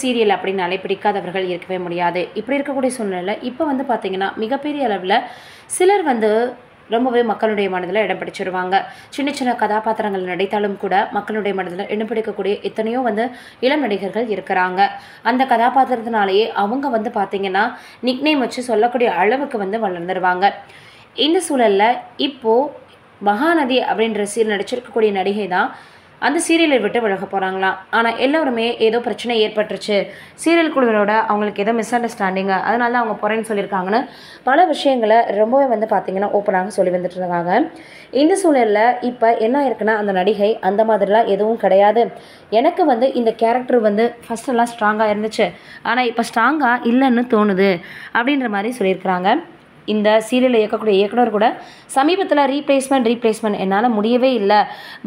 Serial அப்படின்னாலே பிடிக்காதவர்கள் இருக்கவே முடியாது. இப்படி இருக்கக்கூடிய சூழ்நிலையில் இப்போ வந்து பார்த்திங்கன்னா மிகப்பெரிய அளவில் சிலர் வந்து ரொம்பவே மக்களுடைய மனதில் இடம் பிடிச்சிருவாங்க. சின்ன சின்ன கதாபாத்திரங்கள் நடித்தாலும் கூட மக்களுடைய மனதில் இடம் பிடிக்கக்கூடிய எத்தனையோ வந்து இளம் நடிகர்கள் இருக்கிறாங்க. அந்த கதாபாத்திரத்தினாலேயே அவங்க வந்து பார்த்திங்கன்னா நிக்நேம் வச்சு சொல்லக்கூடிய அளவுக்கு வந்து வளர்ந்துருவாங்க. இந்த சூழலில் இப்போது மகாநதி அப்படின்ற சீரியல் நடிச்சிருக்கக்கூடிய நடிகை தான் அந்த சீரியலை விட்டு விலக போகிறாங்களாம். ஆனால் எல்லோருமே ஏதோ பிரச்சனை ஏற்பட்டுருச்சு, சீரியல் குழுவினோட அவங்களுக்கு ஏதோ மிஸ் அண்டர்ஸ்டாண்டிங்கு, அதனால தான் அவங்க போகிறேன்னு சொல்லியிருக்காங்கன்னு பல விஷயங்களை ரொம்பவே வந்து பார்த்திங்கன்னா ஓப்பனாக சொல்லி வந்துட்டு இருக்காங்க. இந்த சூழலில் இப்போ என்ன இருக்குன்னா அந்த நடிகை அந்த மாதிரிலாம் எதுவும் கிடையாது, எனக்கு வந்து இந்த கேரக்டர் வந்து ஃபஸ்ட்டெல்லாம் ஸ்ட்ராங்காக இருந்துச்சு, ஆனால் இப்போ ஸ்ட்ராங்காக இல்லைன்னு தோணுது அப்படின்ற மாதிரி சொல்லியிருக்கிறாங்க. இந்த சீரியலை இயக்கக்கூடிய இயக்குனர் கூட சமீபத்தில் ரீப்ளேஸ்மெண்ட் என்னால் முடியவே இல்லை,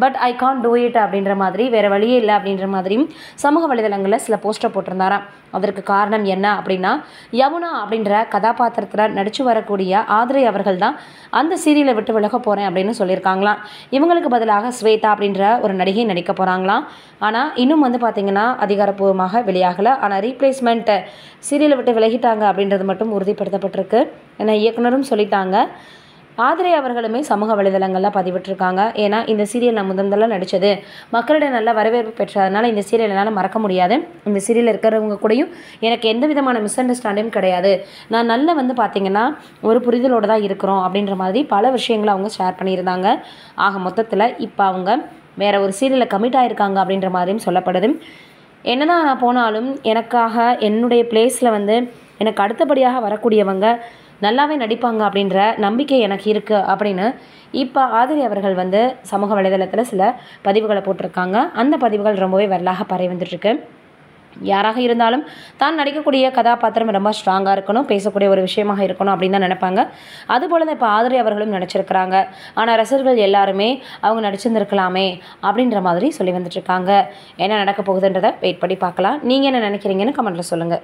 but I can't do it அப்படின்ற மாதிரி, வேறு வழியே இல்லை அப்படின்ற மாதிரியும் சமூக வலைதளங்களில் சில போஸ்டர் போட்டிருந்தாராம். அதற்கு காரணம் என்ன அப்படின்னா யமுனா அப்படின்ற கதாபாத்திரத்தில் நடித்து வரக்கூடிய ஆத்ரே அவர்கள் தான் அந்த சீரியலை விட்டு விலக போகிறேன் அப்படின்னு சொல்லியிருக்காங்களாம். இவங்களுக்கு பதிலாக ஸ்வேதா அப்படின்ற ஒரு நடிகை நடிக்க போகிறாங்களாம். ஆனால் இன்னும் வந்து பார்த்திங்கன்னா அதிகாரப்பூர்வமாக வெளியாகலை. ஆனால் ரீப்ளேஸ்மெண்ட் சீரியலை விட்டு விலகிட்டாங்க அப்படின்றது மட்டும் உறுதிப்படுத்தப்பட்டிருக்கு. ஏன்னா இயக்குனரும் சொல்லிட்டாங்க. ஆத்ரே அவர்களுமே சமூக வலைதளங்களில் பதிவிட்டிருக்காங்க. ஏன்னா இந்த சீரியல் நான் முதல்ல நடித்தது, மக்களிடையே நல்ல வரவேற்பு பெற்றதுனால இந்த சீரியல் என்னால் மறக்க முடியாது, இந்த சீரியல் இருக்கிறவங்க கூடயும் எனக்கு எந்த விதமான மிஸ் அண்டர்ஸ்டாண்டிங்கும் கிடையாது, நான் நல்ல வந்து பார்த்திங்கன்னா ஒரு புரிதலோடு தான் இருக்கிறோம் அப்படின்ற மாதிரி பல விஷயங்களை அவங்க ஷேர் பண்ணியிருந்தாங்க. ஆக மொத்தத்தில் இப்போ அவங்க வேறு ஒரு சீரியலில் கமிட் ஆகிருக்காங்க அப்படின்ற மாதிரியும் சொல்லப்படுது. என்னதான் நான் போனாலும் எனக்காக என்னுடைய பிளேஸில் வந்து எனக்கு அடுத்தபடியாக வரக்கூடியவங்க நல்லாவே நடிப்பாங்க அப்படின்ற நம்பிக்கை எனக்கு இருக்குது அப்படின்னு இப்போ ஆத்ரே அவர்கள் வந்து சமூக வலைதளத்தில் சில பதிவுகளை போட்டிருக்காங்க. அந்த பதிவுகள் ரொம்பவே வரலாக பரவி வந்துட்டுருக்கு. யாராக இருந்தாலும் தான் நடிக்கக்கூடிய கதாபாத்திரம் ரொம்ப ஸ்ட்ராங்காக இருக்கணும், பேசக்கூடிய ஒரு விஷயமாக இருக்கணும் அப்படின்னு தான் நினைப்பாங்க. அதுபோல் தான் இப்போ ஆத்ரே அவர்களும் நடிச்சிருக்கிறாங்க. ஆனால் ரசிகர்கள் எல்லாருமே அவங்க நடிச்சிருந்துருக்கலாமே அப்படின்ற மாதிரி சொல்லி வந்துட்டுருக்காங்க. என்ன நடக்க போகுதுன்றதை வெயிட் பண்ணி பார்க்கலாம். நீங்கள் என்ன நினைக்கிறீங்கன்னு கமெண்ட்டில் சொல்லுங்கள்.